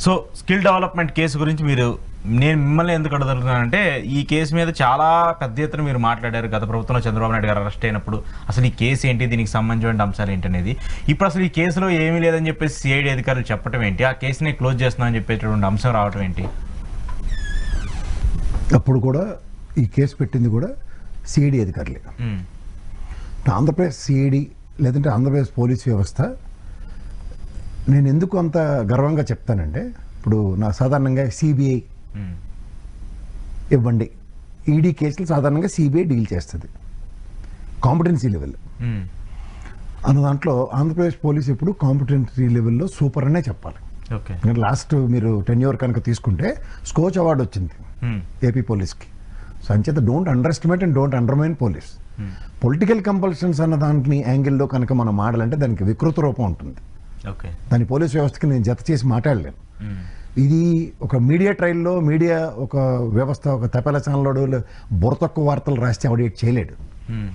So skill development case గురించి నేను మిమ్మల్ని ఎందుకు అడుగుతున్నానంటే ఈ కేసు మీద చాలా పెద్ద ఎత్తున మీరు మాట్లాడారు గత ప్రభుత్వంలో చంద్రబాబు నాయుడు గారు అరెస్ట్ అయినప్పుడు. అసలు ఈ కేసు ఏంటి, దీనికి సంబంధించిన అంశాలు ఏంటనేది. ఇప్పుడు అసలు ఈ కేసులో ఏమీ లేదని చెప్పేసి సిఐడి అధికారులు చెప్పడం ఏంటి, ఆ కేసుని క్లోజ్ చేస్తున్నామని చెప్పేటువంటి అంశం రావడం ఏంటి? అప్పుడు కూడా ఈ కేసు పెట్టింది కూడా సిఐడి అధికారులే. ఆంధ్రప్రదేశ్ సిఐడి లేదంటే ఆంధ్రప్రదేశ్ పోలీస్ వ్యవస్థ నేను ఎందుకు అంత గర్వంగా చెప్తానంటే, ఇప్పుడు నా సాధారణంగా సిబిఐ ఇవ్వండి, ఈడీ కేసులు సాధారణంగా సిబిఐ డీల్ చేస్తుంది కాంపిటెన్సీ లెవెల్ అన్న దాంట్లో. ఆంధ్రప్రదేశ్ పోలీస్ ఎప్పుడు కాంపిటెన్సీ లెవెల్లో సూపర్ అనే చెప్పాలి. లాస్ట్ మీరు టెన్యూర్ కనుక తీసుకుంటే స్కోచ్ అవార్డు వచ్చింది ఏపీ పోలీస్కి. సో అంచేత don't under estimate and don't undermine police. Political compulsions అన్న దాంట్లో యాంగిల్లో కనుక మనం మాడాలంటే దానికి వికృత రూపం ఉంటుంది. దాని పోలీస్ వ్యవస్థకి నేను జత చేసి మాట్లాడలేను. ఇది ఒక మీడియా ట్రయల్లో మీడియా ఒక వ్యవస్థ ఒక తపేల ఛానల్లో బుర్రతక్కువ వార్తలు రాస్తే ఆడిట్ చేయలేడు.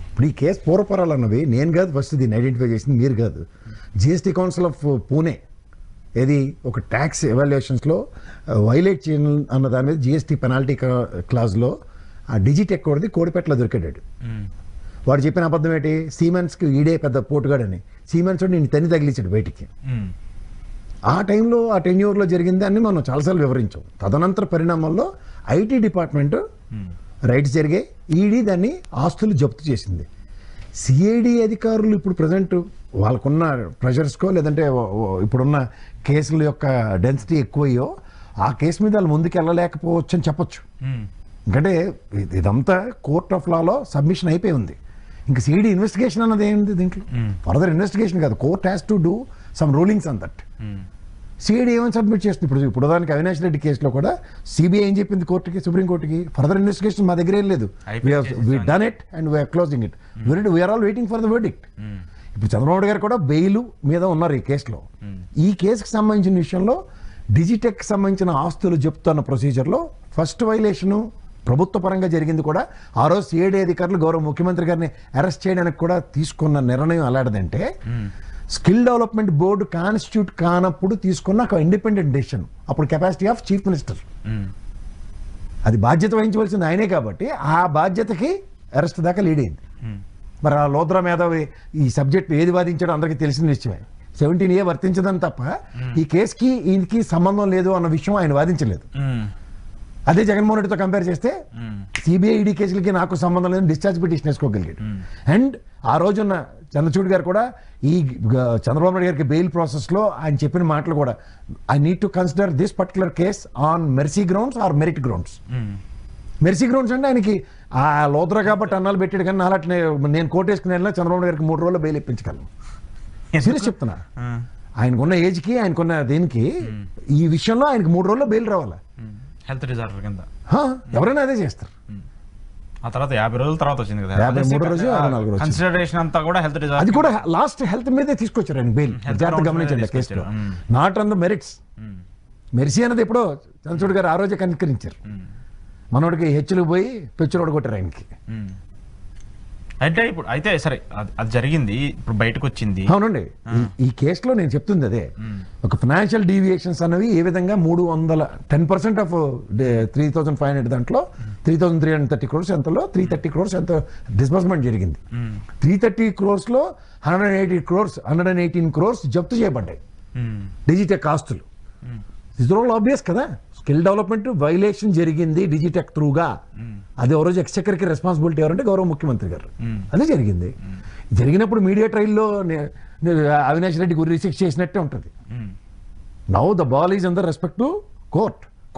ఇప్పుడు ఈ కేసు పూర్వపరాలు అన్నవి నేను కాదు ఫస్ట్ దీన్ని ఐడెంటిఫై చేసింది, మీరు కాదు. జిఎస్టీ కౌన్సిల్ ఆఫ్ పూణే ఏది ఒక ట్యాక్స్ ఎవాల్యుయేషన్స్లో వైలేట్ చేయను అన్న దాని మీద జిఎస్టీ పెనాల్టీ క్లాజ్లో ఆ డిజిటెక్ వాడిది కోడిపెట్టలో దొరికాడు. వాడు చెప్పిన అబద్ధం ఏంటి, సీమెన్స్కి ఈడే పెద్ద పోటుగాడని. సీమెన్స్ నేను తన్ని తగిలించాడు బయటికి. ఆ టైంలో ఆ టెన్యూర్లో జరిగింది అని మనం చాలాసార్లు వివరించాం. తదనంతర పరిణామాల్లో ఐటీ డిపార్ట్మెంట్ రైట్స్ జరిగాయి, ఈడీ దాన్ని ఆస్తులు జప్తు చేసింది. సిఐడి అధికారులు ఇప్పుడు ప్రజెంట్ వాళ్ళకున్న ప్రెషర్స్కో లేదంటే ఇప్పుడున్న కేసుల యొక్క డెన్సిటీ ఎక్కువయ్యో ఆ కేసు మీద వాళ్ళు ముందుకు వెళ్ళలేకపోవచ్చు అని చెప్పొచ్చు. ఎందుకంటే ఇదంతా కోర్ట్ ఆఫ్ లాలో సబ్మిషన్ అయిపోయి ఉంది. ఇంకా సిఐడి ఇన్వెస్టిగేషన్ అన్నది ఏంటి దీంట్లో, ఫర్దర్ ఇన్వెస్టిగేషన్ కాదు. Court has to do some rulings on that. CID ఏమని సబ్మిట్ చేస్తుంది ఇప్పుడు దానికి అవినాష్ రెడ్డి కేసులో కూడా సిబిఐ ఏం చెప్పింది కోర్టుకి, సుప్రీంకోర్టుకి, ఫర్దర్ ఇన్వెస్టిగేషన్ మా దగ్గర ఏం లేదు, we done it and we're closing it, we're all waiting for the verdict. ఇప్పుడు చంద్రబాబు గారు కూడా బెయిల్ మీద ఉన్నారు ఈ కేసులో. ఈ కేసుకి సంబంధించిన విషయంలో డిజిటెక్ సంబంధించిన ఆస్తులు చెప్తున్న ప్రొసీజర్లో ఫస్ట్ వైలేషను ప్రభుత్వ పరంగా జరిగింది కూడా. ఆ రోజు సిఐడి అధికారులు గౌరవ ముఖ్యమంత్రి గారిని అరెస్ట్ చేయడానికి కూడా తీసుకున్న నిర్ణయం అలాంటిదంటే స్కిల్ డెవలప్మెంట్ బోర్డు కాన్స్టిట్యూట్ కానప్పుడు తీసుకున్న ఒక ఇండిపెండెంట్ డెసిషన్. అప్పుడు కెపాసిటీ ఆఫ్ చీఫ్ మినిస్టర్, అది బాధ్యత వహించవలసింది ఆయనే కాబట్టి ఆ బాధ్యతకి అరెస్ట్ దాకా లీడ్ అయింది. మరి ఆ లోద్రా మేధావి ఈ సబ్జెక్ట్ ఏది వాదించాడో అందరికీ తెలిసిన విషయమే. 17A వర్తించదని తప్ప ఈ కేసుకి ఈయనకి సంబంధం లేదు అన్న విషయం ఆయన వాదించలేదు. అదే జగన్మోహన్ రెడ్డితో కంపేర్ చేస్తే సిబిఐ ఈడీ కేసులకి నాకు సంబంధం లేదని డిశ్చార్జ్ పిటిషన్ వేసుకోగలిగాడు. అండ్ ఆ రోజున్న చంద్రచూడ్ గారు కూడా ఈ చంద్రబాబు నాయుడు గారికి బెయిల్ ప్రాసెస్లో ఆయన చెప్పిన మాటలు కూడా, I need to consider this particular case on mercy grounds or merit grounds. Mercy grounds అంటే ఆయనకి ఆ లోతురా కాబట్టి అన్నాలు పెట్టాడు, కానీ అలాంటి నేను కోర్టు వేసుకునే చంద్రబాబు గారికి 3 రోజుల్లో బెయిల్ ఇప్పించగలను. సీరియస్ చెప్తున్నా, ఆయనకున్న ఏజ్కి ఆయనకున్న దేనికి ఈ విషయంలో ఆయనకి 3 రోజుల్లో బెయిల్ రావాలి. హెల్త్ డిజార్డర్ కింద ఎవరైనా అదే చేస్తారు. ఆ తర్వాత 50 రోజుల తర్వాత వచ్చింది కదా, 53 రోజు 54 రోజు కన్సిడరేషన్ అంతా కూడా హెల్త్ డిజార్డర్. అది కూడా లాస్ట్ హెల్త్ మీదే తీసుకొచ్చారు ఆయన బెయిల్. జాగ్రత్తగా గమనించండి కేసులో, not on the merits. Mercy అన్నది ఎప్పుడో చంద్రచూడ్ గారు ఆ రోజే కనికరించారు. మనోడికి హెచ్చులు పోయి పెచ్చులు కొట్టారు ఆయనకి. అంటే ఇప్పుడు అయితే సరే అది జరిగింది, ఇప్పుడు బయటకు వచ్చింది. అవునండి, ఈ కేసులో నేను చెప్తుంది అదే. ఒక ఫైనాన్షియల్ డీవియేషన్స్ అనేవి ఏ విధంగా 10% ఆఫ్ 3,500 దాంట్లో 3,330 crores ఎంతలో 330 crores ఎంత డిస్బర్స్మెంట్ జరిగింది. 330 crores లో 118 crores జప్తు చేయబడ్డాయి డిజిటెక్ ఆస్తులు. దిస్ ఆల్ ఆబ్వియస్ కదా. స్కిల్ డెవలప్మెంట్ వైలేషన్ జరిగింది డిజిటెక్ త్రూగా. అది ఓ రోజు ఎక్స్చెక్కర్కి రెస్పాన్సిబిలిటీ ఎవరంటే గౌరవ ముఖ్యమంత్రి గారు. అదే జరిగింది. జరిగినప్పుడు మీడియా ట్రయల్లో అవినాష్ రెడ్డి గురి రిసెక్ట్ చేసినట్టే ఉంటుంది. Now the ball is under respect to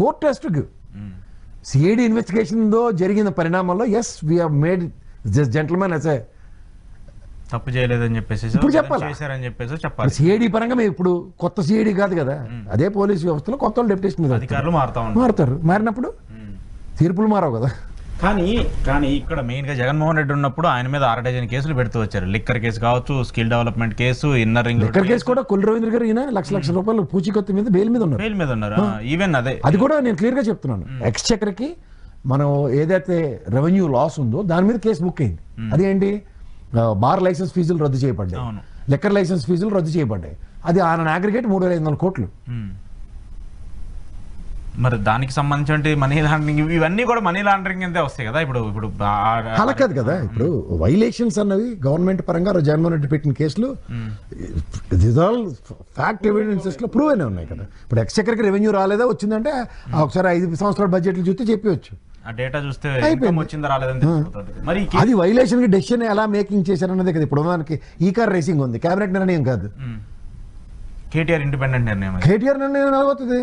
court has to give. CID ఇన్వెస్టిగేషన్లో జరిగిన పరిణామాల్లో as we have made this gentleman as a తప్పు చేయలేదని చెప్పేసి ఇప్పుడు చెప్పాలి. చెప్పాలి సిఐడి పరంగా మేము ఇప్పుడు కొత్త సిఐడి కాదు కదా, అదే పోలీస్ వ్యవస్థలో కొత్త వాళ్ళు డెప్యుటేషన్ మీద అధికారులు మారుతారు. మారినప్పుడు తీర్పులు మారవు కదా. కానీ ఇక్కడ మెయిన్ గా జగన్మోహన్ రెడ్డి ఉన్నప్పుడు ఆయన మీద 6 డజన్ కేసులు పెడుతూ వచ్చారు. లిక్కర్ కేసు కావచ్చు, skill development case, inner ring liquor case కూడా కొల్లు రవీంద్ర గారు ఈయన లక్షల రూపాయలు పూచీకత్తు మీద బెయిల్ మీద ఉన్నారు. ఈవెన్ అది కూడా నేను క్లియర్ గా చెప్తున్నాను. ఎక్స్చెక్కర్కి మనం ఏదైతే రెవెన్యూ లాస్ ఉందో దాని మీద కేసు బుక్ అయింది. అదేంటి, బార్ లైసెన్స్ ఫీజులు రద్దు చేయబడ్డాయి, లిక్కర్ లైసెన్స్ ఫీజులు రద్దు చేయబడ్డాయి. అది ఆయన అగ్రిగేట్ 3,500 కోట్లు. మరి దానికి సంబంధించి మనీ లాండరింగ్ ఇవన్నీ కూడా మనీ లాండరింగ్ అంతే వస్తాయి కదా ఇప్పుడు అలా కాదు కదా. ఇప్పుడు వైలేషన్స్ అన్నవి గవర్నమెంట్ పరంగా జగన్మోహన్ రెడ్డి పెట్టిన కేసులు దిస్ ఆల్ ఫ్యాక్ట్ ఎవిడెన్సెస్ లో ప్రూవ్ అయినా ఉన్నాయి కదా. ఇప్పుడు ఎక్స్చెక్కర్కి రెవెన్యూ రాలేదా వచ్చిందంటే ఒకసారి 5 సంవత్సరాల బడ్జెట్లు చూస్తే చెప్పవచ్చు. ఆ డేటా చూస్తే ఇన్కమ్ వచ్చిందా రాలేదని తెలిసిపోతుంది. మరి అది వైలేషన్ కి డెసిషన్ ఎలా మేకింగ్ చేశారన్నదే కదా. ఇప్పుడు మనకి ఈ కార్ రేసింగ్ ఉంది, కేబినెట్ నిర్ణయం కాదు, కేటీఆర్ ఇండిపెండెంట్ నిర్ణయం. కేటీఆర్ నిర్ణయం అవుతుంది.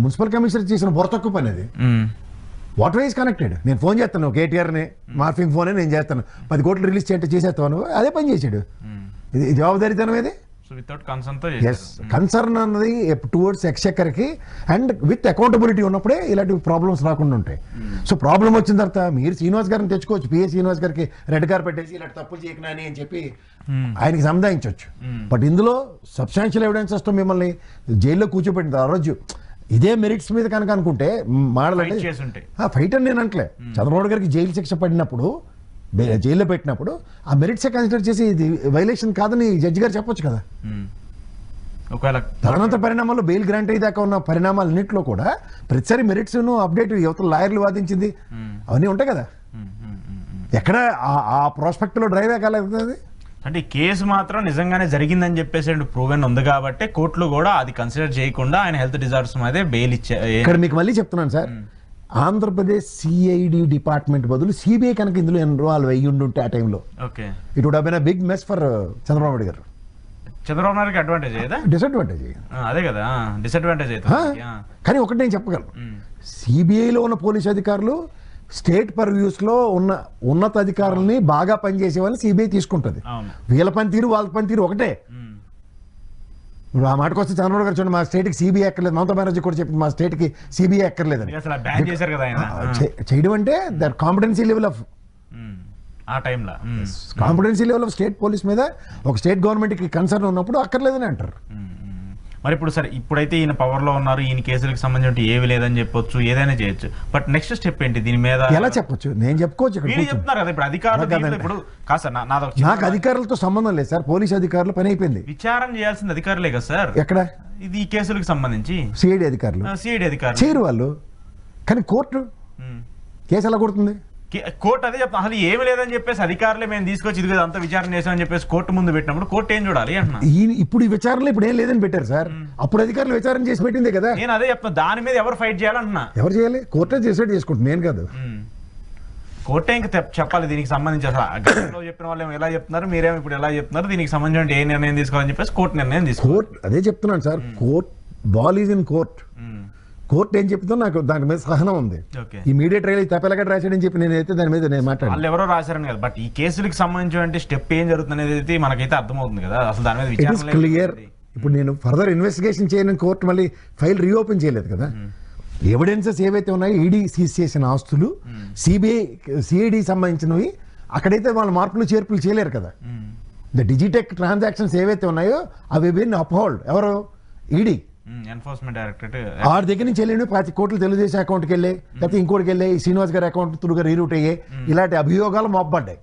మున్సిపల్ కమిషనర్ చేసిన బొరతక్కు పని అది. What wise connected. నేను ఫోన్ చేస్తాను కేటీఆర్ని, మార్ఫింగ్ ఫోనే నేను చేస్తాను, 10 కోట్లు రిలీజ్ చేస్తే చేసేస్తాను, అదే పని చేశాడు. ఇది జవాబుదారీతనం ఏది. కన్సర్న్ అన్నది టువర్డ్స్ ఎక్స్చెక్కర్కి అండ్ విత్ అకౌంటబిలిటీ ఉన్నప్పుడే ఇలాంటి ప్రాబ్లమ్స్ రాకుండా ఉంటాయి. సో ప్రాబ్లం వచ్చిన తర్వాత మీరు శ్రీనివాస్ గారిని తెచ్చుకోవచ్చు, పిఏ శ్రీనివాస్ గారికి రెడ్ కార్ పెట్టేసి ఇలాంటి తప్పులు చేయకనాని అని చెప్పి ఆయనకి సంధాయించవచ్చు. బట్ ఇందులో సబ్స్టాన్షియల్ ఎవిడెన్సెస్ తో మిమ్మల్ని జైల్లో కూర్చోబెట్టింది. ఆ రోజు ఇదే మెరిట్స్ మీద కనుక అనుకుంటే మాడాలంటే ఫైట్ అని నేను అంటలే. చంద్రబాబు గారికి జైలు శిక్ష పడినప్పుడు జైల్లో పెట్టినప్పుడు ఆ మెరిట్సే కన్సిడర్ చేసి ఇది వైలేషన్ కాదని జడ్జి గారు చెప్పొచ్చు కదా. తదనంతర పరిణామాల్లో బెయిల్ గ్రాంట్ అయ్యేదాకా ఉన్న పరిణామాలన్నింటిలో కూడా ప్రతిసారి మెరిట్స్ అప్డేట్ యువత లాయర్లు వాదించింది అవన్నీ ఉంటాయి కదా. ఎక్కడ ఆ ప్రాస్పెక్ట్ లో డ్రైవ్ కాలేదు. అంటే కేసు మాత్రం నిజంగానే జరిగిందని చెప్పేసి ప్రూవెన్ ఉంది కాబట్టి కోర్టులు కూడా అది కన్సిడర్ చేయకుండా ఆయన హెల్త్ డిజార్డర్స్ మీద బెయిల్ ఇచ్చారు. ఇక్కడ మీకు మళ్ళీ చెప్తున్నాను సార్, ఆంధ్రప్రదేశ్ సిఐడి డిపార్ట్మెంట్ బదులు సిబిఐ కనుక ఇందులో ఇన్వాల్వ్ అయ్యి ఉండుంటే ఆ టైంలో it would have been a big mess for Chandrababu Naidu గారు. చంద్రబాబు నాయుడుకి అడ్వాంటేజ్ అయ్యేదా? డిసడ్వాంటేజ్. అదే కదా డిసడ్వాంటేజ్ అవుతుంది. కానీ ఒకటి నేను చెప్పగలను, సిబిఐలో ఉన్న పోలీస్ అధికారులు స్టేట్ పర్వ్యూస్ లో ఉన్న ఉన్నత అధికారులని బాగా పనిచేసే వాళ్ళని సిబిఐ తీసుకుంటుంది. వీళ్ళ పనితీరు వాళ్ళ పనితీరు ఒకటే. ఇప్పుడు ఆ మాటకు వస్తే చంద్రబాబు గారు చూడండి, మా స్టేట్కి సిబిఐ ఎక్కర్లేదు, మమతా బెనర్జీ కూడా చెప్పింది మా స్టేట్కి సిబిఐ ఎక్కర్లేదని. చేయడం అంటే that competency level of competency level of state police మీద ఒక స్టేట్ గవర్నమెంట్కి కన్సర్న్ ఉన్నప్పుడు అక్కర్లేదని అంటారు. మరి ఇప్పుడు సరే ఇప్పుడైతే ఈయన పవర్ లో ఉన్నారు, ఈయన కేసులకు సంబంధించి ఏవి లేదని చెప్పొచ్చు, ఏదైనా చేయొచ్చు. బట్ నెక్స్ట్ స్టెప్ ఏంటి దీని మీద? ఎలా చెప్పొచ్చు? నేను చెప్పుకోవచ్చు. చెప్తున్నారు కదా ఇప్పుడు అధికారులు. ఇప్పుడు కాదు సార్, నాకు అధికారులతో సంబంధం లేదు సార్, పోలీస్ అధికారులు పని అయిపోయింది. విచారణ చేయాల్సింది అధికారులే కదా సార్. ఎక్కడ ఇది ఈ కేసులకు సంబంధించి సిఐడి అధికారులు చేయరు వాళ్ళు. కానీ కోర్టు కేసు ఎలా కొడుతుంది? కోర్టు అదే చెప్తాను, అసలు ఏమి లేదని చెప్పేసి అధికారులే మేము తీసుకొచ్చి ఇది అంతా విచారణ చేసామని చెప్పేసి కోర్టు ముందు పెట్టినప్పుడు కోర్టు ఏం చూడాలి అంటున్నా. ఇప్పుడు ఈ విచారణలో ఇప్పుడు ఏం లేదని పెట్టారు సార్, అప్పుడు అధికారులు విచారణ చేసి పెట్టిందే కదా. నేను అదే చెప్తాను, దాని మీద ఎవరు ఫైట్ చేయాలంటున్నా. ఎవరు చేయాలి? కోర్టే డిసైడ్ చేసుకుంటుంది, నేను కాదు. కోర్టే ఇంకా చెప్పాలి దీనికి సంబంధించి. అసలు గతంలో చెప్పిన వాళ్ళు ఎలా చెప్తున్నారు, మీరేమో ఇప్పుడు ఎలా చెప్తున్నారు, దీనికి సంబంధించి ఏ నిర్ణయం తీసుకోవాలని చెప్పేసి కోర్టు నిర్ణయం తీసుకోవాలి. అదే చెప్తున్నాను sir, court ball is in court. Court ఏం చెప్తుందో నాకు దాని మీద సహనం ఉంది. ఈ మీడియా ట్రయల్ తప్పేలాగా రాశాడని చెప్పి నేనైతే దాని మీద నేను మాట్లాడాను. వాళ్ళు ఎవరో రాశారని కదా, బట్ ఈ కేసులకు సంబంధించిన స్టెప్ ఏం జరుగుతుంది అనేది మనకైతే అర్థమవుతుంది కదా. అసలు దాని మీద విచారణ క్లియర్. ఇప్పుడు నేను ఫర్దర్ ఇన్వెస్టిగేషన్ చేయని కోర్టు మళ్ళీ ఫైల్ రీఓపెన్ చేయలేదు కదా. ఎవిడెన్సెస్ ఏవైతే ఉన్నాయో ఈడీ సీజ్ చేసిన ఆస్తులు, సిఐడి సంబంధించినవి, అక్కడైతే వాళ్ళు మార్పులు చేర్పులు చేయలేరు కదా. ద డిజిటెక్ ట్రాన్సాక్షన్స్ ఏవైతే ఉన్నాయో అవి బిన్ అప్హోల్డ్ ఎవరు? ED, enforcement directorate. ఆడి దగ్గర నుంచి వెళ్ళి 10 కోట్లు తెలుగుదేశం అకౌంట్కి వెళ్ళి, లేకపోతే ఇంకోటికి వెళ్ళి శ్రీనివాస్ గారి అకౌంట్ త్రూగా రీరూట్ అయ్యే ఇలాంటి అభియోగాలు మోపబడ్డాయి.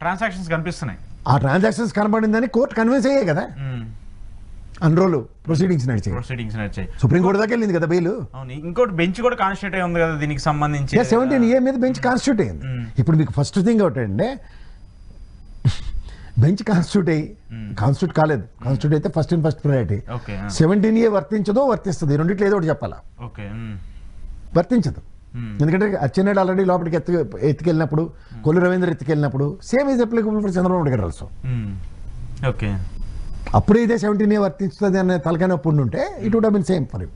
ట్రాన్సాక్షన్స్ కనిపిస్తున్నాయి. ఆ ట్రాన్సాక్షన్స్ కనబడిందని కోర్టు కన్విన్స్ అయ్యాయి కదా. అన్ని రోజులు ప్రొసీడింగ్స్ నడిచాయి. సుప్రీంకోర్టు దాకా వెళ్ళింది కదా బెయిల్. ఇంకోటి బెంచ్ కూడా కాన్స్టిట్యూట్ అయి ఉంది కదా దీనికి సంబంధించి. 17A మీద బెంచ్ కాన్స్టిట్యూట్ అయింది. ఇప్పుడు మీకు ఫస్ట్ థింగ్ ఒకటంటే బెంచ్ కాన్స్టిట్యూట్ కాలేదు. కాన్స్టిట్యూట్ అయితే ఫస్ట్ ప్రయారిటీ. 17A వర్తించదో వర్తిస్తుంది, రెండిట్లో ఏదో ఒకటి చెప్పాలా. వర్తించదు, ఎందుకంటే అచ్చెన్నాయుడు ఆల్రెడీ లోపలికి ఎత్తుకెళ్ళినప్పుడు, కొల్లు రవీంద్ర ఎత్తుకెళ్ళినప్పుడు same is applicable for Chandrababu Naidu గారు ఆల్సో. అప్పుడే ఇదే 17A వర్తిస్తుంది అనే తలకానప్పుడు ఉంటే it would have been same for him.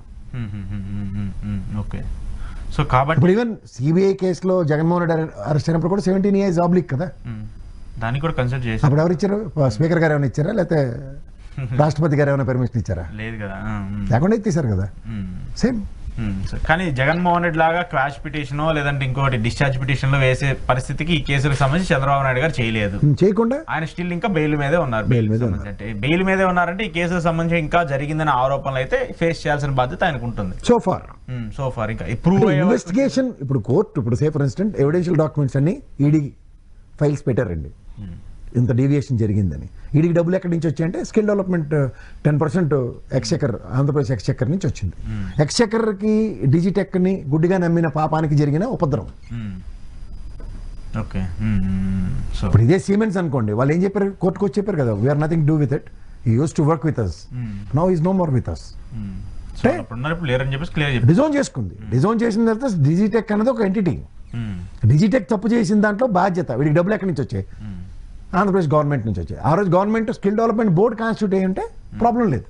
So కాబట్టి ఇప్పుడు ఈవెన్ సిబిఐ కేసులో జగన్మోహన్ రెడ్డి అరెస్ట్ అయినప్పుడు కూడా 17A ఇస్ ఆబ్లిక్ కదా. దాన్ని కూడా కన్సిడర్ చేసి అప్పుడు ఎవరు ఇచ్చారు? స్పీకర్ గారు ఏమైనా ఇచ్చారా, లేకపోతే రాష్ట్రపతి గారు ఏమైనా పర్మిషన్ ఇచ్చారా? లేదు కదా, లేకుండా ఇచ్చేసారు కదా. సేమ్. కానీ జగన్మోహన్ రెడ్డి లాగా క్వాష్ పిటిషన్ లేదంటే ఇంకోటి డిశ్చార్జ్ పిటిషన్ లో వేసే పరిస్థితికి ఈ కేసులకు సంబంధించి చంద్రబాబు నాయుడు గారు చేయలేదు. చేయకుండా ఆయన స్టిల్ ఇంకా బెయిల్ మీదే ఉన్నారు. బెయిల్ మీదే ఉన్నారంటే ఈ కేసుకు సంబంధించి ఇంకా జరిగిందనే ఆరోపణలు అయితే ఫేస్ చేయాల్సిన బాధ్యత ఆయనకు ఉంటుంది. సో ఫార్ ఇంకా ఇన్వెస్టిగేషన్. ఇప్పుడు కోర్టు ఇప్పుడు say for instant evidential documents అన్ని ఈడీ ఫైల్స్ పెట్టారండి. ఇంత డీవియేషన్ జరిగిందని. వీడికి డబ్బులు ఎక్కడి నుంచి వచ్చాయంటే skill development 10% Exchequer, Andhra Pradesh Exchequer నుంచి వచ్చింది. ఎక్స్చెకర్కి డిజిటెక్ని గుడ్డిగా నమ్మిన పాపానికి జరిగిన ఉపద్రవం. ఓకే. సో ఇప్పుడు ఇదే సిమెంట్స్ అనుకోండి, వాళ్ళు ఏం చెప్పారు, కోర్టుకు వచ్చి చెప్పారు కదా, we are nothing do with it, he use to work with us, now is no more with us. So అప్పుడున్నారు, ఇప్పుడు లేరని చెప్పేసి క్లియర్ చెప్పి డిజోన్ చేసుకుంది. డిజోన్ చేసిన తర్వాత డిజిటెక్ అనేది ఒక ఎంటిటీ. డిజిటెక్ తప్పు చేసిన దాంట్లో బాధ్యత వీడికి డబ్బులు ఎక్కడి నుంచి వచ్చాయి, ఆంధ్రప్రదేశ్ గవర్నమెంట్ నుంచి వచ్చాయి. ఆ రోజు government skill development board constitute అయ్యి ఉంటే ప్రాబ్లం లేదు.